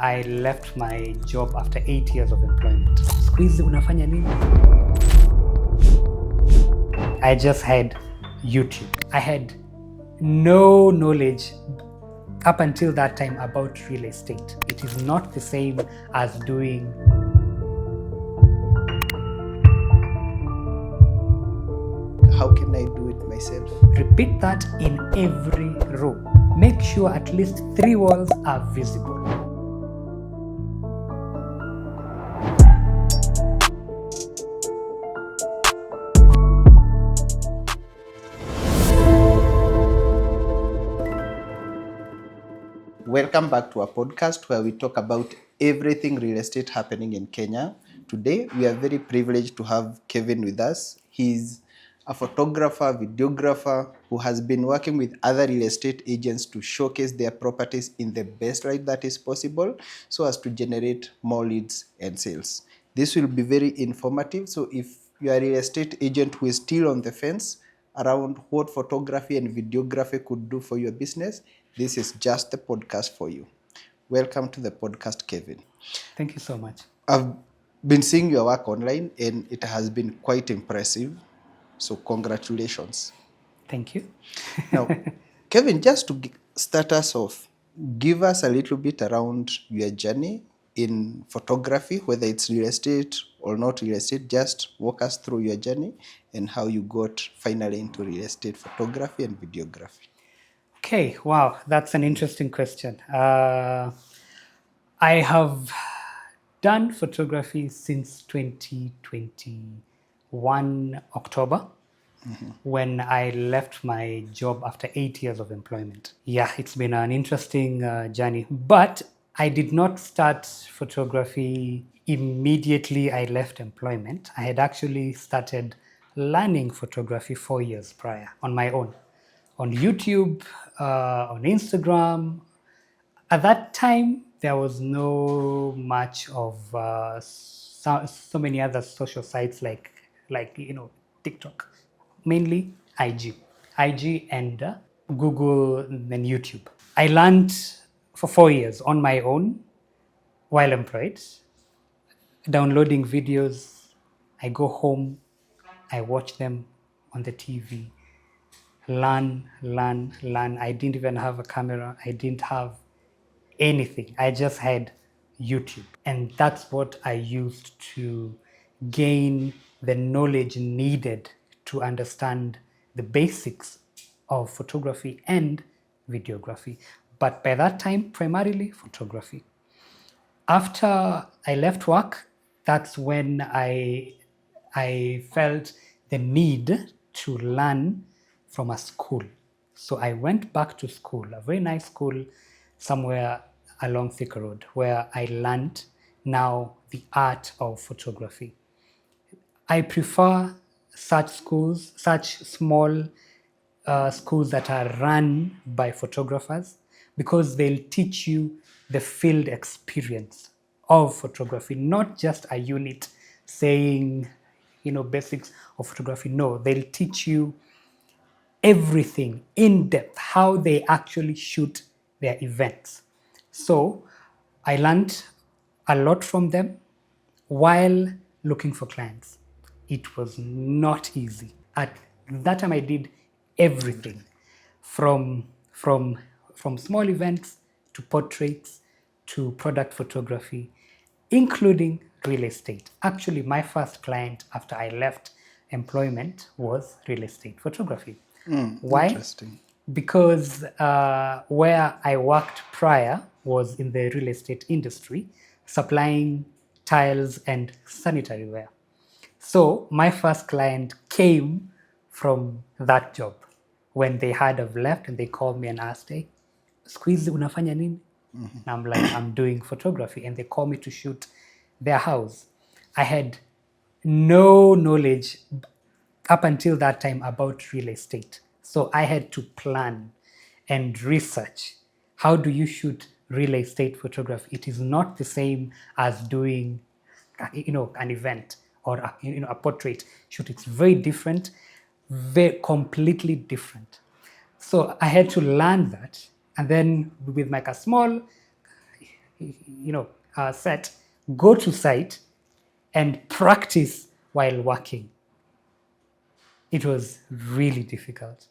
I left my job after 8 years of employment. Siku hizi unafanya nini? I just had YouTube. I had no knowledge up until that time about real estate. It is not the same as doing how can I do it myself? Repeat that in every room. Make sure at least 3 walls are visible. Welcome back to our podcast where we talk about everything real estate happening in Kenya. Today, we are very privileged to have Kevin with us. He's a photographer, videographer who has been working with other real estate agents to showcase their properties in the best light that is possible so as to generate more leads and sales. This will be very informative. So if you are a real estate agent who is still on the fence around what photography and videography could do for your business, this is just the podcast for you. Welcome to the podcast, Kevin. Thank you so much. I've been seeing your work online and it has been quite impressive. So congratulations. Thank you. Now, Kevin, just to start us off, give us a little bit around your journey in photography, whether it's real estate or not real estate. Just walk us through your journey and how you got finally into real estate photography and videography. Okay, wow, that's an interesting question. I have done photography since 2021 October, when I left my job after 8 years of employment. Yeah, it's been an interesting journey, but I did not start photography immediately I left employment. I had actually started learning photography 4 years prior on my own, on YouTube, on Instagram. At that time, there was no much of so many other social sites like TikTok. Mainly IG and Google and YouTube. I learned for 4 years on my own while employed, downloading videos. I go home, I watch them on the TV, learn. I didn't even have a camera. I didn't have anything. I just had YouTube. And that's what I used to gain the knowledge needed to understand the basics of photography and videography. But by that time, primarily photography. After I left work, that's when I felt the need to learn from a school. So I went back to school, a very nice school somewhere along Thika Road, where I learned now the art of photography. I prefer such schools, such small schools that are run by photographers, because they'll teach you the field experience of photography, not just a unit saying, basics of photography. No, they'll teach you everything in depth, how they actually shoot their events. So I learned a lot from them while looking for clients. It was not easy. At that time, I did everything from small events to portraits to product photography, including real estate. Actually, my first client after I left employment was real estate photography. Why? Interesting. Because where I worked prior was in the real estate industry, supplying tiles and sanitary ware. So my first client came from that job. When they heard I've left and they called me and asked, hey, siku hizi unafanya nini? And I'm like, I'm doing photography. And they called me to shoot their house. I had no knowledge up until that time about real estate. So I had to plan and research. How do you shoot real estate photography? It is not the same as doing, an event or a portrait shoot. It's very different, very completely different. So I had to learn that, and then with like a small set, go to site and practice while working. It was really difficult,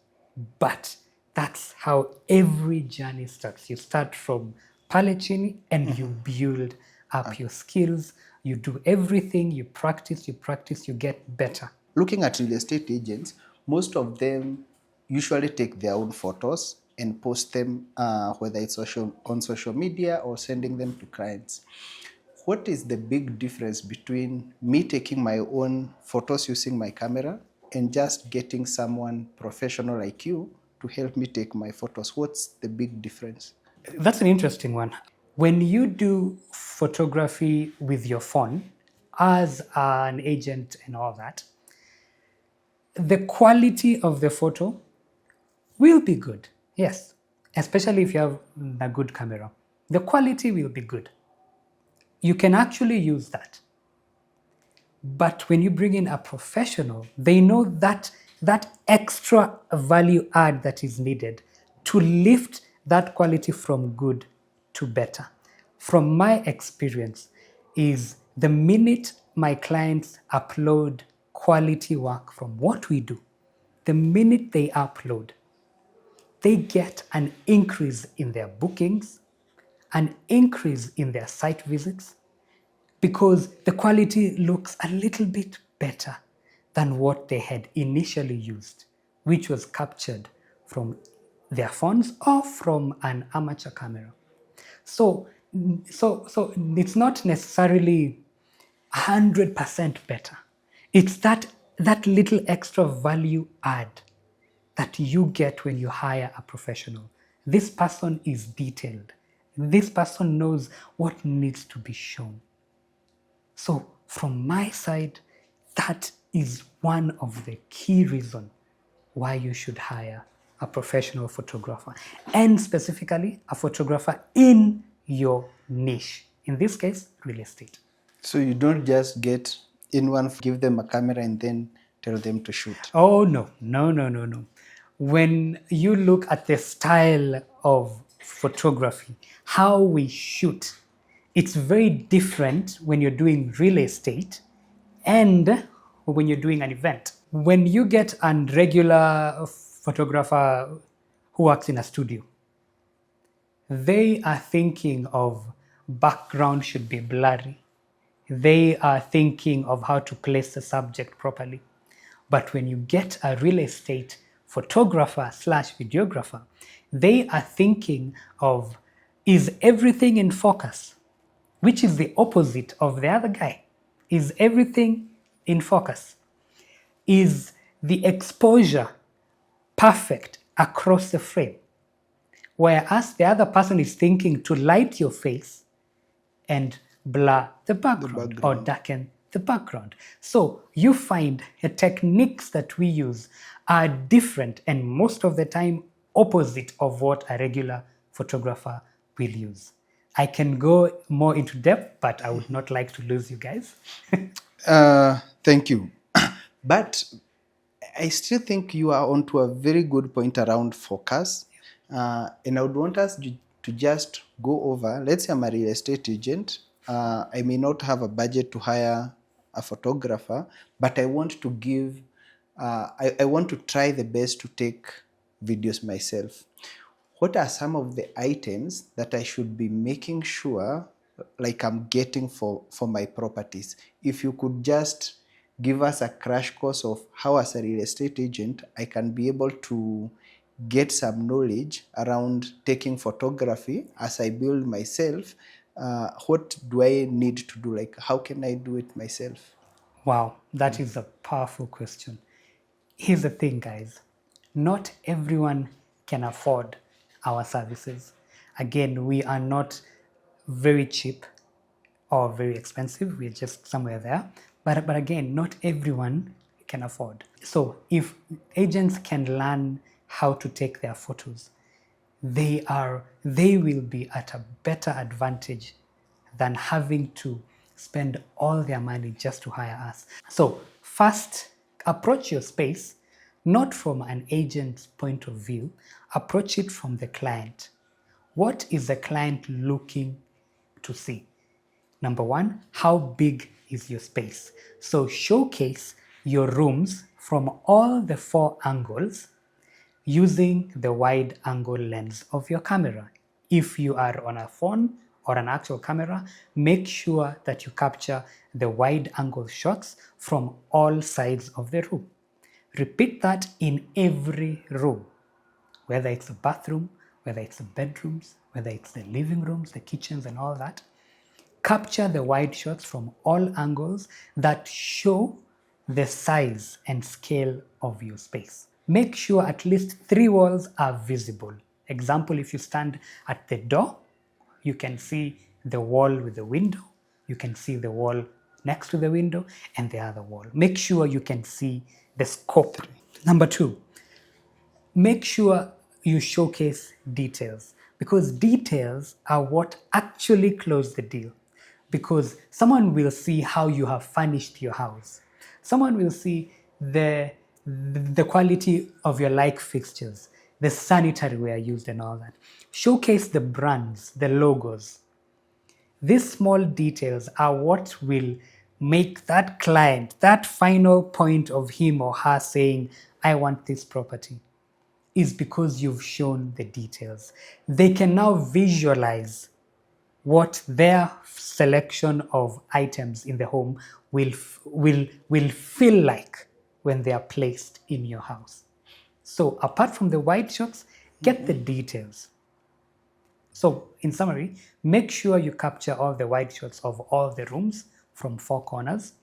but that's how every journey starts. You start from pale chini and you build up your skills. You do everything, you practice, you get better. Looking at real estate agents, most of them usually take their own photos and post them, whether it's on social media or sending them to clients. What is the big difference between me taking my own photos using my camera and just getting someone professional like you to help me take my photos? What's the big difference? That's an interesting one. When you do photography with your phone, as an agent and all that, the quality of the photo will be good. Yes, especially if you have a good camera. The quality will be good. You can actually use that. But when you bring in a professional, they know that extra value add that is needed to lift that quality from good to better. From my experience, is the minute my clients upload quality work from what we do, the minute they upload, they get an increase in their bookings, an increase in their site visits, because the quality looks a little bit better than what they had initially used, which was captured from their phones or from an amateur camera. So, so it's not necessarily 100% better. It's that little extra value add that you get when you hire a professional. This person is detailed. This person knows what needs to be shown. So from my side, that is one of the key reasons why you should hire a professional photographer, and specifically a photographer in your niche. In this case, real estate. So you don't just get in one, give them a camera and then tell them to shoot. Oh, no, no, no, no, no. When you look at the style of photography, how we shoot, it's very different when you're doing real estate and when you're doing an event. When you get a regular photographer who works in a studio, they are thinking of background should be blurry. They are thinking of how to place the subject properly. But when you get a real estate photographer slash videographer, they are thinking of, is everything in focus? Which is the opposite of the other guy. Is everything in focus? Is the exposure perfect across the frame? Whereas the other person is thinking to light your face and blur the background or darken the background. So you find the techniques that we use are different and most of the time opposite of what a regular photographer will use. I can go more into depth, but I would not like to lose you guys. Thank you. But I still think you are onto a very good point around focus. And I would want us to just go over, let's say I'm a real estate agent. I may not have a budget to hire a photographer, but I want to give, I want to try the best to take videos myself. What are some of the items that I should be making sure like I'm getting for my properties? If you could just give us a crash course of how as a real estate agent I can be able to get some knowledge around taking photography as I build myself. What do I need to do? Like, how can I do it myself? Wow, that is a powerful question. Here's the thing, guys. Not everyone can afford our services. Again, we are not very cheap or very expensive. We're just somewhere there. But again, not everyone can afford. So if agents can learn how to take their photos, they will be at a better advantage than having to spend all their money just to hire us. So first, approach your space not from an agent's point of view, approach it from the client. What is the client looking to see. Number one, how big is your space? So showcase your rooms from all the 4 angles using the wide angle lens of your camera. If you are on a phone or an actual camera, make sure that you capture the wide angle shots from all sides of the room. Repeat that in every room, whether it's a bathroom, whether it's the bedrooms, whether it's the living rooms, the kitchens and all that. Capture the wide shots from all angles that show the size and scale of your space. Make sure at least 3 walls are visible. Example, if you stand at the door, you can see the wall with the window, you can see the wall next to the window and the other wall. Make sure you can see the scope. Number 2, make sure you showcase details, because details are what actually close the deal. Because someone will see how you have furnished your house. Someone will see the quality of your light fixtures, the sanitary ware used and all that. Showcase the brands, the logos. These small details are what will make that client, that final point of him or her saying, I want this property, is because you've shown the details. They can now visualize what their selection of items in the home will feel like when they are placed in your house. So apart from the wide shots, get the details. So in summary, make sure you capture all the wide shots of all the rooms from 4 corners.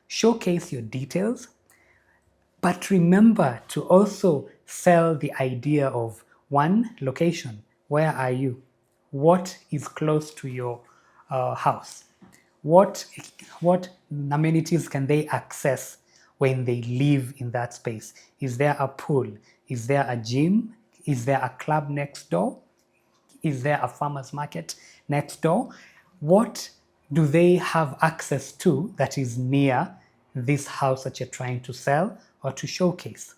Showcase your details, but remember to also sell the idea of, 1, location. Where are you? What is close to your house? What amenities can they access when they live in that space? Is there a pool? Is there a gym? Is there a club next door? Is there a farmer's market next door? What do they have access to that is near this house that you're trying to sell or to showcase?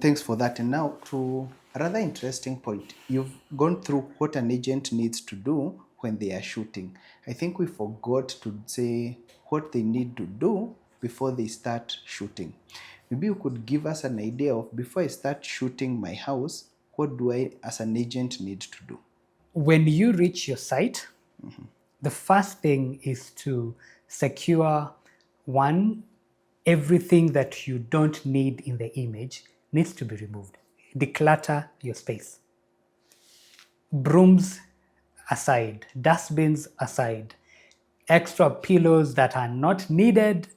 Thanks for that. And now to a rather interesting point. You've gone through what an agent needs to do when they are shooting. I think we forgot to say what they need to do before they start shooting. Maybe you could give us an idea of, before I start shooting my house, what do I as an agent need to do? When you reach your site, the first thing is to secure, 1, everything that you don't need in the image needs to be removed. Declutter your space. Brooms aside, dustbins aside, extra pillows that are not needed,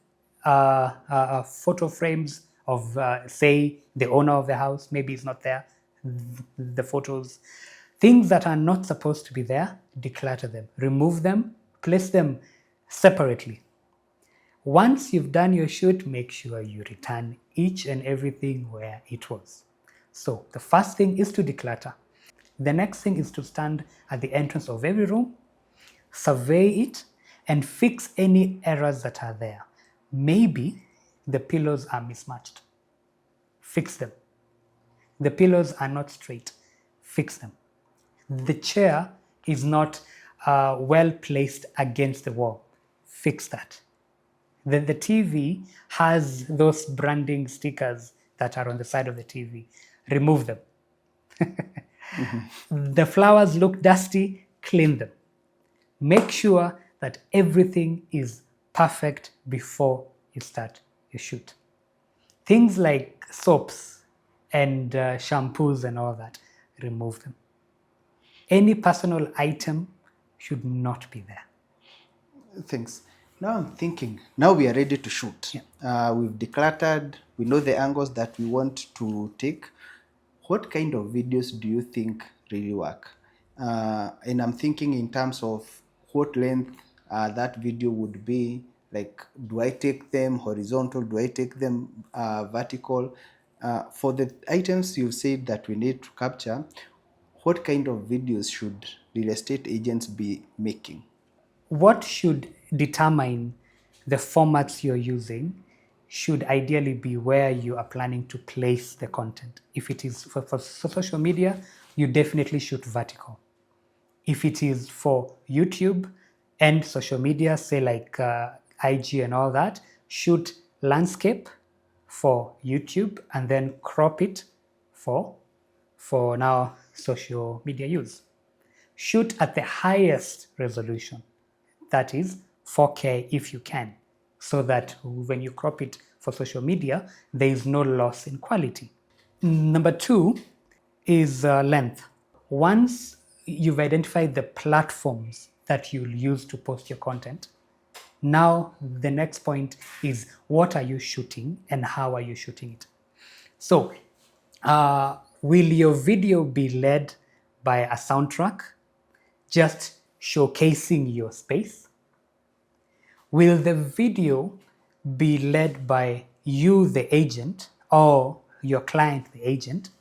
photo frames of, say, the owner of the house, maybe it's not there, the photos. Things that are not supposed to be there, declutter them, remove them, place them separately. Once you've done your shoot, make sure you return each and everything where it was. So the first thing is to declutter. The next thing is to stand at the entrance of every room, survey it, and fix any errors that are there. Maybe the pillows are mismatched. Fix them. The pillows are not straight. Fix them. The chair is not well placed against the wall. Fix that. The TV has those branding stickers that are on the side of the TV. Remove them. The flowers look dusty. Clean them. Make sure that everything is perfect before you start your shoot. Things like soaps and shampoos and all that, remove them. Any personal item should not be there. Thanks. Now I'm thinking, now we are ready to shoot. Yeah. We've decluttered, we know the angles that we want to take. What kind of videos do you think really work? And I'm thinking in terms of what length that video would be. Like, do I take them horizontal? Do I take them vertical? For the items you said that we need to capture, what kind of videos should real estate agents be making? What should determine the formats you're using should ideally be where you are planning to place the content. If it is for social media, you definitely shoot vertical. If it is for YouTube, and social media, say like IG and all that, shoot landscape for YouTube and then crop it for now social media use. Shoot at the highest resolution, that is 4K if you can, so that when you crop it for social media, there is no loss in quality. Number two is length. Once you've identified the platforms that you'll use to post your content, now the next point is what are you shooting and how are you shooting it? So, will your video be led by a soundtrack, just showcasing your space? Will the video be led by you, the agent, or your client, the agent,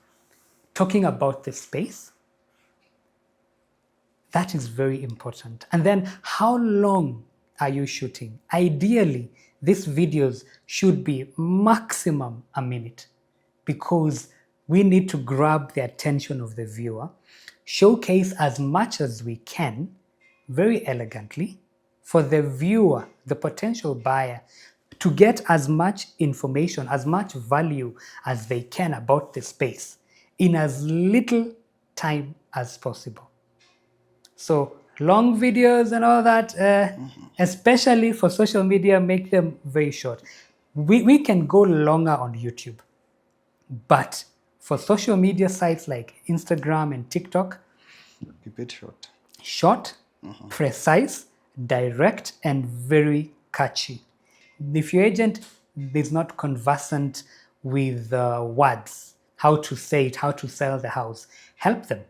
talking about the space? That is very important. And then how long are you shooting? Ideally, these videos should be maximum a minute because we need to grab the attention of the viewer, showcase as much as we can very elegantly for the viewer, the potential buyer, to get as much information, as much value as they can about the space in as little time as possible. So long videos and all that, especially for social media, make them very short. We can go longer on YouTube, but for social media sites like Instagram and TikTok, Keep it short. short, precise, direct, and very catchy. If your agent is not conversant with words, how to say it, how to sell the house, help them.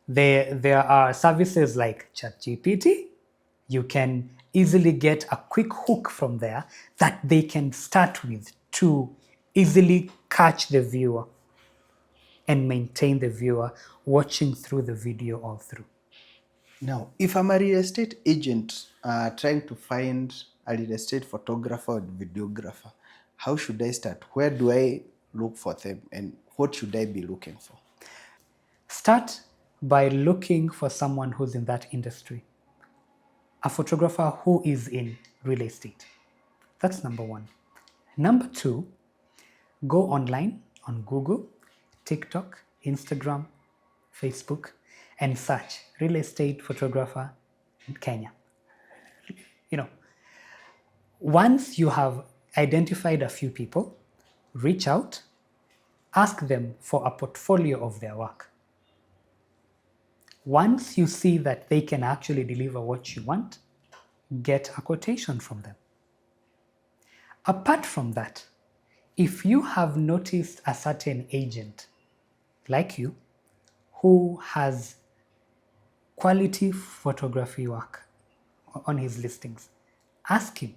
There are services like ChatGPT. You can easily get a quick hook from there that they can start with to easily catch the viewer and maintain the viewer watching through the video all through. Now, if I'm a real estate agent trying to find a real estate photographer or videographer, how should I start? Where do I look for them and what should I be looking for? Start by looking for someone who's in that industry, a photographer who is in real estate. That's number one. Number two, go online on Google, TikTok, Instagram, Facebook, and search real estate photographer in Kenya. You know, once you have identified a few people, reach out, ask them for a portfolio of their work. Once you see that they can actually deliver what you want, get a quotation from them. Apart from that, if you have noticed a certain agent like you who has quality photography work on his listings, ask him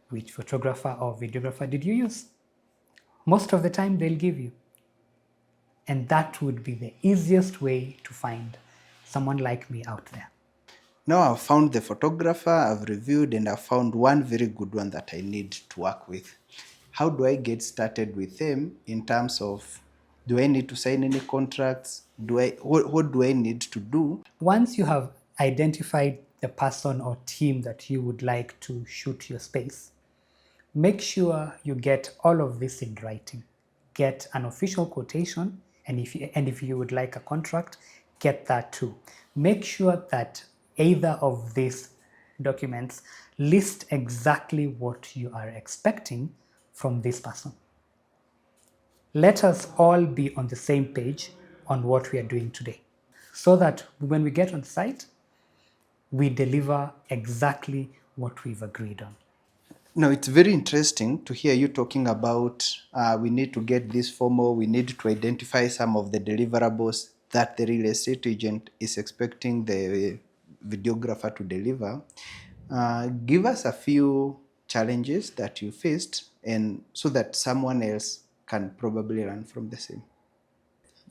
which photographer or videographer did you use. Most of the time they'll give you. And that would be the easiest way to find someone like me out there. Now I've found the photographer, I've reviewed, and I've found one very good one that I need to work with. How do I get started with them in terms of, do I need to sign any contracts? What do I need to do? Once you have identified the person or team that you would like to shoot your space, make sure you get all of this in writing. Get an official quotation, and if you would like a contract, get that too. Make sure that either of these documents list exactly what you are expecting from this person. Let us all be on the same page on what we are doing today, so that when we get on site, we deliver exactly what we've agreed on. Now, it's very interesting to hear you talking about we need to get this formal, we need to identify some of the deliverables that the real estate agent is expecting the videographer to deliver. Give us a few challenges that you faced, and so that someone else can probably learn from the same.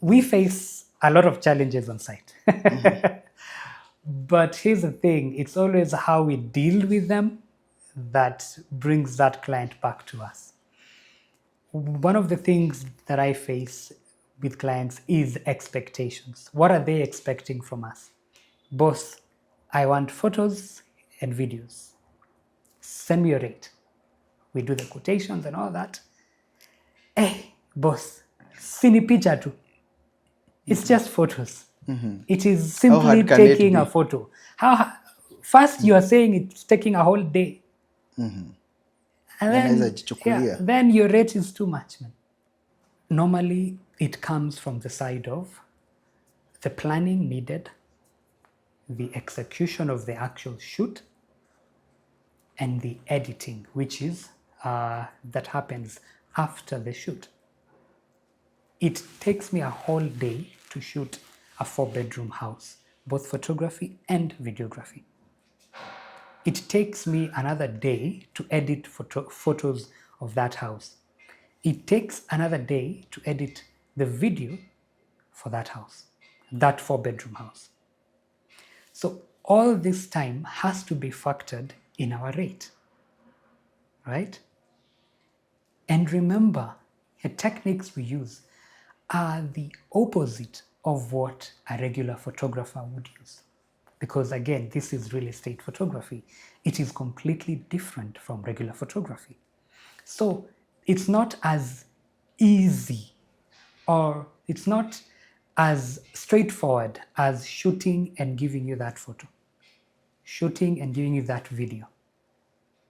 We face a lot of challenges on site. But here's the thing, it's always how we deal with them that brings that client back to us. One of the things that I face with clients is expectations. What are they expecting from us? Both, I want photos and videos. Send me your rate. We do the quotations and all that. Hey, boss, sini picha tu. It's just photos. It is How simply hard can it taking a be? photo. First you are saying it's taking a whole day. And Yanaweza then, jichukulia. then your rate is too much, man. Normally, it comes from the side of the planning needed, the execution of the actual shoot, and the editing, which is that happens after the shoot. It takes me a whole day to shoot a 4-bedroom house, both photography and videography. It takes me another day to edit photos of that house. It takes another day to edit the video for that house, that 4-bedroom house. So all this time has to be factored in our rate, right? And remember, the techniques we use are the opposite of what a regular photographer would use. Because again, this is real estate photography. It is completely different from regular photography. So it's not as easy or it's not as straightforward as shooting and giving you that photo, shooting and giving you that video.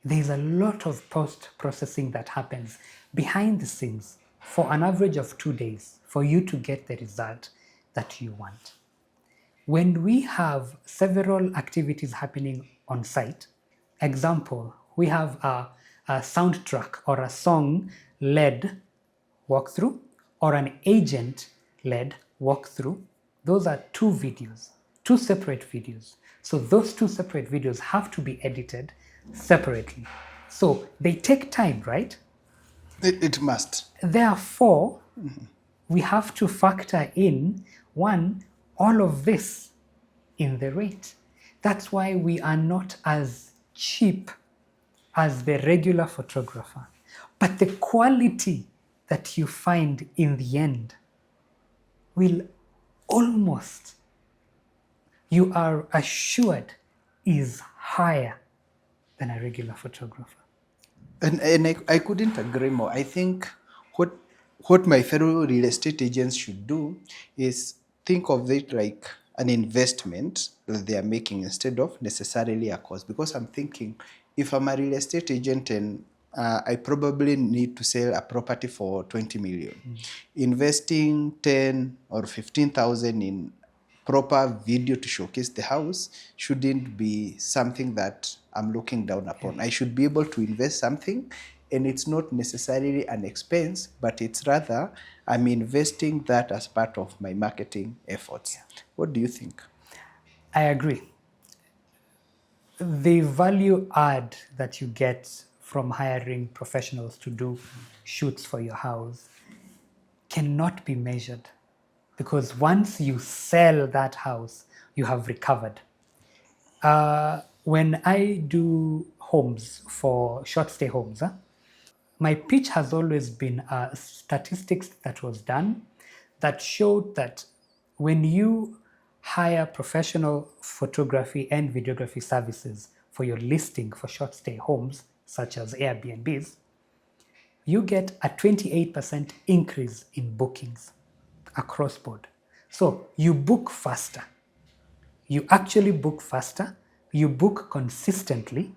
There's a lot of post-processing that happens behind the scenes for an average of 2 days for you to get the result that you want. When we have several activities happening on site, example, we have a soundtrack or a song-led walkthrough or an agent-led walkthrough. Those are 2 videos, 2 separate videos. So those 2 separate videos have to be edited separately. So they take time, right? It must. Therefore, we have to factor in, one, all of this in the rate. That's why we are not as cheap as the regular photographer. But the quality that you find in the end will almost, you are assured, is higher than a regular photographer. And I couldn't agree more. I think what my fellow real estate agents should do is think of it like an investment that they are making instead of necessarily a cost. Because I'm thinking, if I'm a real estate agent and I probably need to sell a property for 20 million, investing 10 or 15,000 in proper video to showcase the house shouldn't be something that I'm looking down upon. I should be able to invest something, and it's not necessarily an expense, but it's rather I'm investing that as part of my marketing efforts. What do you think? I agree. The value add that you get from hiring professionals to do shoots for your house cannot be measured, because once you sell that house, you have recovered. When I do homes for short stay homes, my pitch has always been statistics that was done that showed that when you hire professional photography and videography services for your listing for short stay homes, such as Airbnbs, you get a 28% increase in bookings across board. So you book faster. You actually book faster, you book consistently,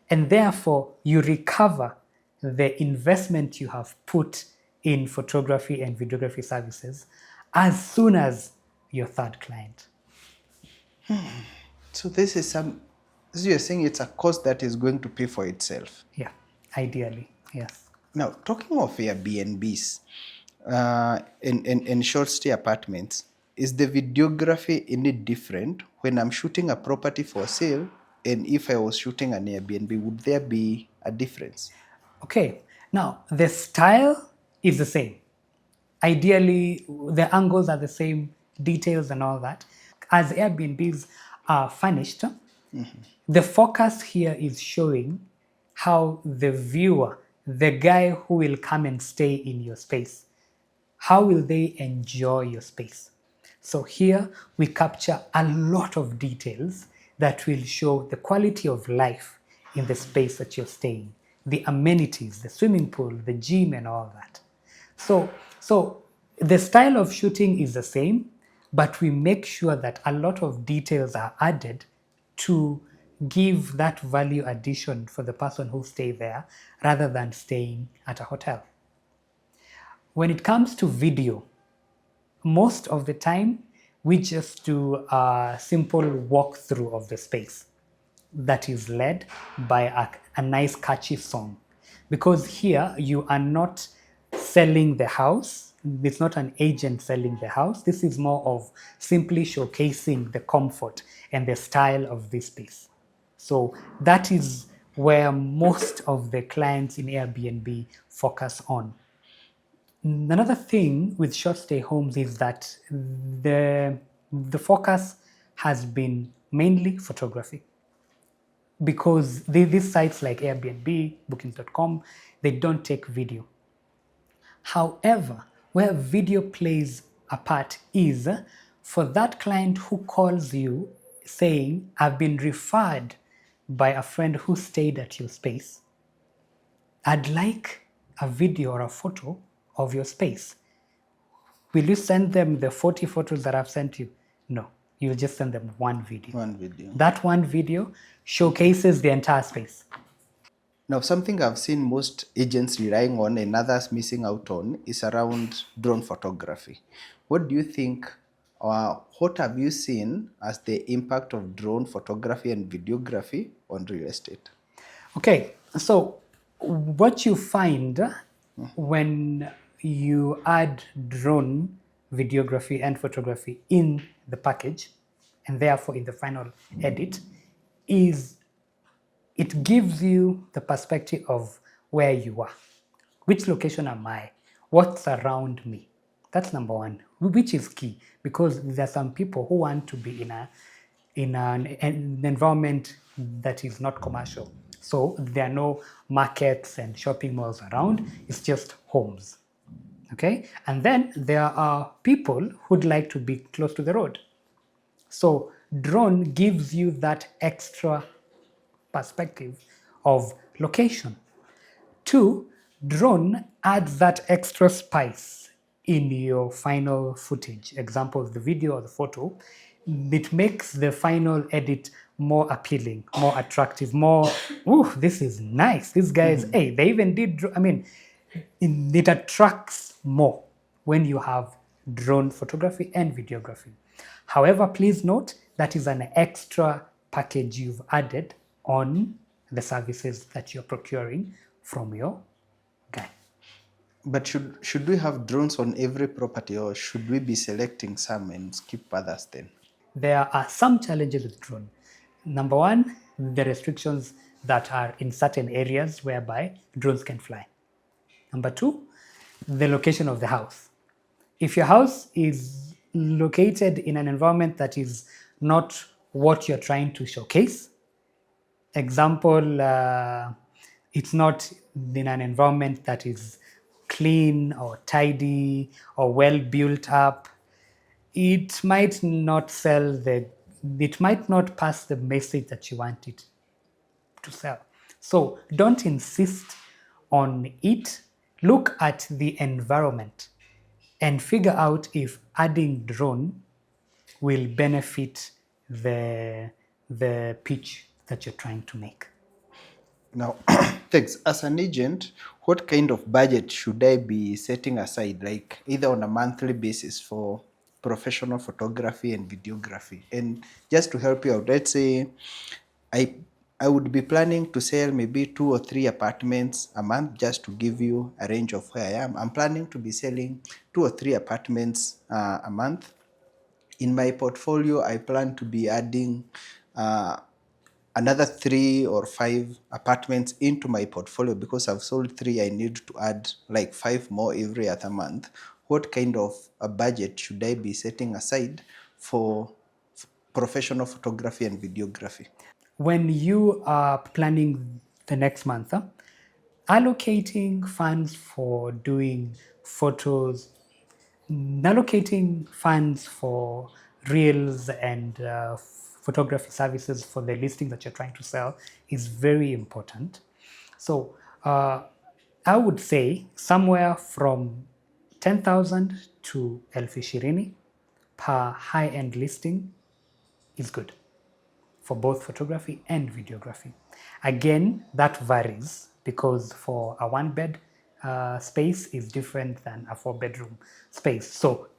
and therefore you recover the investment you have put in photography and videography services as soon as your third client. So this is so you're saying it's a cost that is going to pay for itself. Yeah, ideally, yes. Now, talking of Airbnbs and short stay apartments, is the videography any different when I'm shooting a property for sale and if I was shooting an Airbnb? Would there be a difference? Okay, now the style is the same. Ideally, the angles are the same, details and all that. As Airbnbs are furnished, the focus here is showing how the viewer, the guy who will come and stay in your space, how will they enjoy your space? So here we capture a lot of details that will show the quality of life in the space that you're staying, the amenities, the swimming pool, the gym, and all that. So the style of shooting is the same, but we make sure that a lot of details are added to give that value addition for the person who stay there rather than staying at a hotel. When it comes to video, most of the time we just do a simple walkthrough of the space that is led by a nice catchy song, because here you are not selling the house. It's not an agent selling the house. This is more of simply showcasing the comfort and the style of this space. So that is where most of the clients in Airbnb focus on. Another thing with short stay homes is that the focus has been mainly photography, because these sites like Airbnb, Bookings.com, they don't take video. However, where video plays a part is for that client who calls you saying, I've been referred by a friend who stayed at your space. I'd like a video or a photo of your space. Will you send them the 40 photos that I've sent you? No, you'll just send them one video. One video. That one video showcases the entire space. Now, something I've seen most agents relying on and others missing out on is around drone photography. What do you think, or what have you seen as the impact of drone photography and videography on real estate? Okay, so what you find when you add drone videography and photography in the package, and therefore in the final edit, is it gives you the perspective of where you are. Which location am I? What's around me? That's number one, which is key, because there are some people who want to be in an environment that is not commercial. So there are no markets and shopping malls around. It's just homes. Okay? And then there are people who'd like to be close to the road. So drone gives you that extra perspective of location. Two, drone adds that extra spice in your final footage. Example, the video or the photo. It makes the final edit more appealing, more attractive, more, ooh, this is nice. These guys, hey, they even did, it attracts more when you have drone photography and videography. However, please note that is an extra package you've added on the services that you're procuring from your guy. But should we have drones on every property, or should we be selecting some and skip others then? There are some challenges with drone. Number one, the restrictions that are in certain areas whereby drones can fly. Number two, the location of the house. If your house is located in an environment that is not what you're trying to showcase, example, it's not in an environment that is clean or tidy or well built up, it might not it might not pass the message that you want it to sell. So don't insist on it. Look at the environment and figure out if adding drone will benefit the pitch that you're trying to make. Now, thanks. As an agent, what kind of budget should I be setting aside, like either on a monthly basis for professional photography and videography? And just to help you out, let's say I would be planning to sell maybe 2 or 3 apartments a month, just to give you a range of where I am. I'm planning to be selling 2 or 3 apartments a month. In my portfolio, I plan to be adding another 3 or 5 apartments into my portfolio. Because I've sold 3, I need to add like 5 more every other month. What kind of a budget should I be setting aside for professional photography and videography? When you are planning the next month, allocating funds for doing photos, allocating funds for reels and photography services for the listing that you're trying to sell is very important. So I would say somewhere from 10,000 to 20,000 per high-end listing is good for both photography and videography. Again, that varies because for a one-bed space is different than a four-bedroom space. So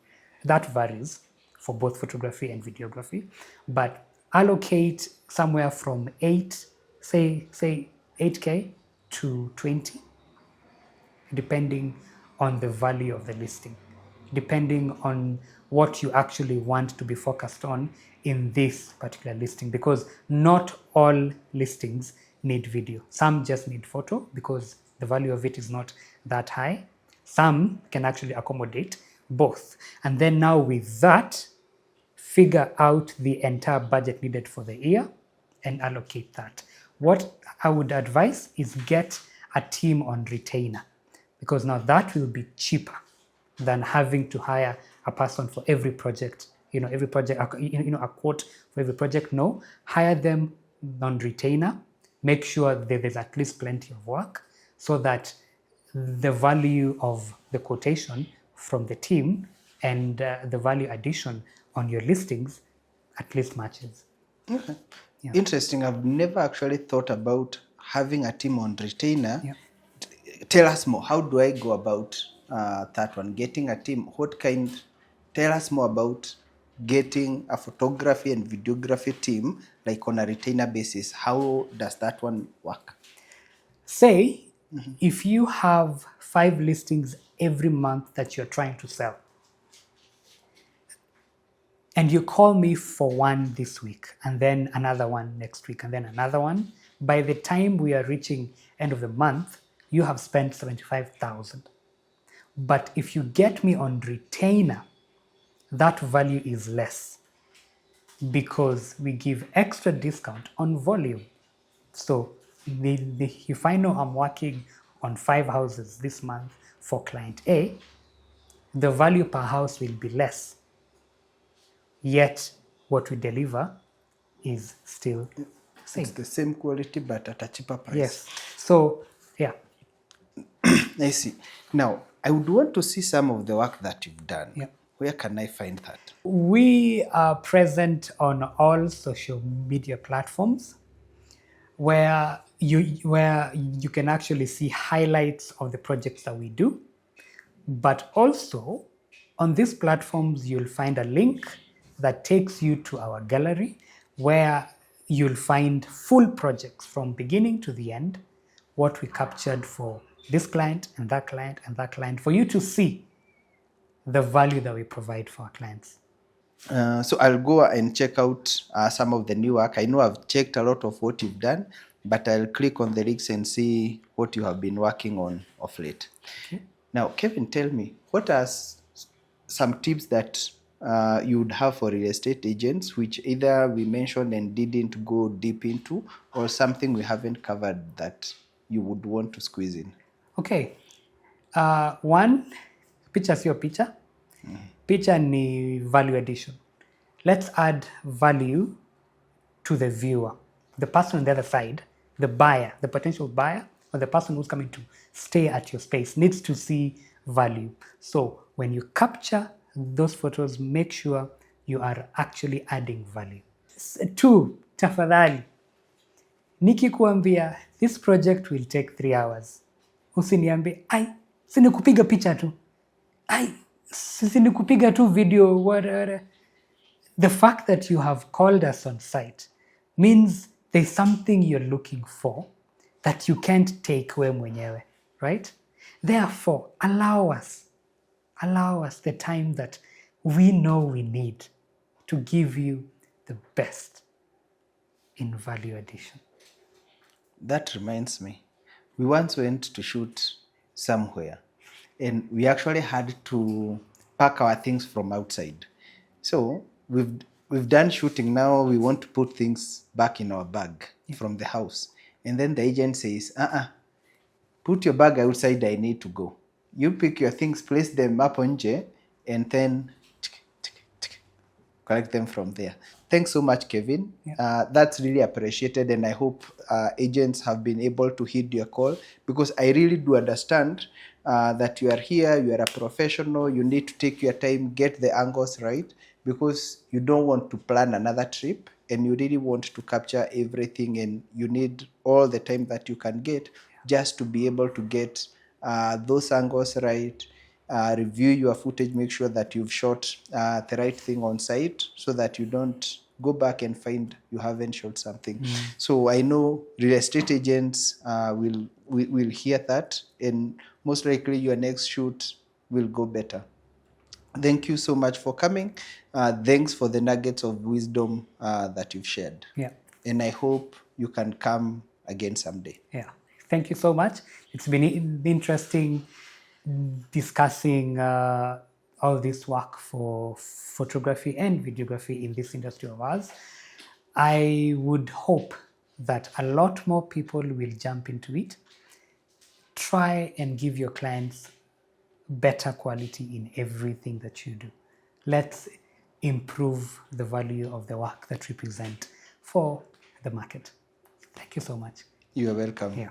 that varies for both photography and videography. But allocate somewhere from 8K to 20, depending on the value of the listing, depending on what you actually want to be focused on in this particular listing, because not all listings need video. Some just need photo because the value of it is not that high. Some can actually accommodate both. And then now with that, figure out the entire budget needed for the year and allocate that. What I would advise is get a team on retainer, because now that will be cheaper than having to hire a person for every project. Every project, a quote for every project. No, hire them on retainer. Make sure that there's at least plenty of work so that the value of the quotation from the team and the value addition on your listings at least matches. Okay. Yeah. Interesting. I've never actually thought about having a team on retainer. Yeah. Tell us more. How do I go about that one? Getting a team. What kind? Tell us more about getting a photography and videography team, like on a retainer basis. How does that one work? Say, if you have 5 listings every month that you're trying to sell, and you call me for one this week, and then another one next week, and then another one, by the time we are reaching end of the month, you have spent 75,000. But if you get me on retainer, that value is less because we give extra discount on volume. So if I know I'm working on 5 houses this month for client A, the value per house will be less. Yet what we deliver is still same. It's the same quality but at a cheaper price. Yes. So, yeah. I see. Now, I would want to see some of the work that you've done. Yeah. Where can I find that? We are present on all social media platforms where you can actually see highlights of the projects that we do. But also on these platforms, you'll find a link that takes you to our gallery where you'll find full projects from beginning to the end, what we captured for this client and that client and that client, for you to see the value that we provide for our clients. So I'll go and check out some of the new work. I know I've checked a lot of what you've done, but I'll click on the links and see what you have been working on of late. Okay. Now, Kevin, tell me, what are some tips that you would have for real estate agents, which either we mentioned and didn't go deep into, or something we haven't covered that you would want to squeeze in? Okay. One, picha sio picha. Picha ni value addition. Let's add value to the viewer. The person on the other side, the buyer, the potential buyer, or the person who's coming to stay at your space needs to see value. So when you capture those photos, make sure you are actually adding value. 2, tafadhali, nikikuambia this project will take 3 hours, usiniambie ai sinikupiga picha tu, ai sinikupiga tu video, whatever. The fact that you have called us on site means there's something you're looking for that you can't take we mwenyewe, right? Therefore, allow us the time that we know we need to give you the best in value addition. That reminds me, we once went to shoot somewhere and we actually had to pack our things from outside. So we've done shooting. Now we want to put things back in our bag from the house. And then the agent says, put your bag outside, I need to go. You pick your things, place them up on J, and then collect them from there. Thanks so much, Kevin. That's really appreciated, and I hope agents have been able to heed your call, because I really do understand that you are here, you are a professional, you need to take your time, get the angles right, because you don't want to plan another trip and you really want to capture everything, and you need all the time that you can get just to be able to get those angles right, review your footage, make sure that you've shot the right thing on site, so that you don't go back and find you haven't shot something. So I know real estate agents will hear that, and most likely your next shoot will go better. Thank you so much for coming. Thanks for the nuggets of wisdom that you've shared. Yeah. And I hope you can come again someday. Yeah. Thank you so much. It's been interesting discussing all this work for photography and videography in this industry of ours. I would hope that a lot more people will jump into it. Try and give your clients better quality in everything that you do. Let's improve the value of the work that we present for the market. Thank you so much. You are welcome. Yeah.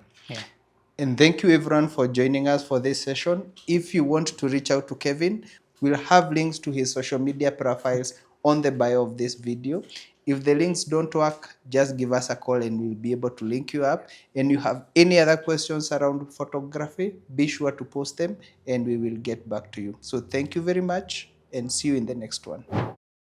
And thank you everyone for joining us for this session. If you want to reach out to Kevin, we'll have links to his social media profiles on the bio of this video. If the links don't work, just give us a call and we'll be able to link you up. And you have any other questions around photography, be sure to post them and we will get back to you. So thank you very much and see you in the next one.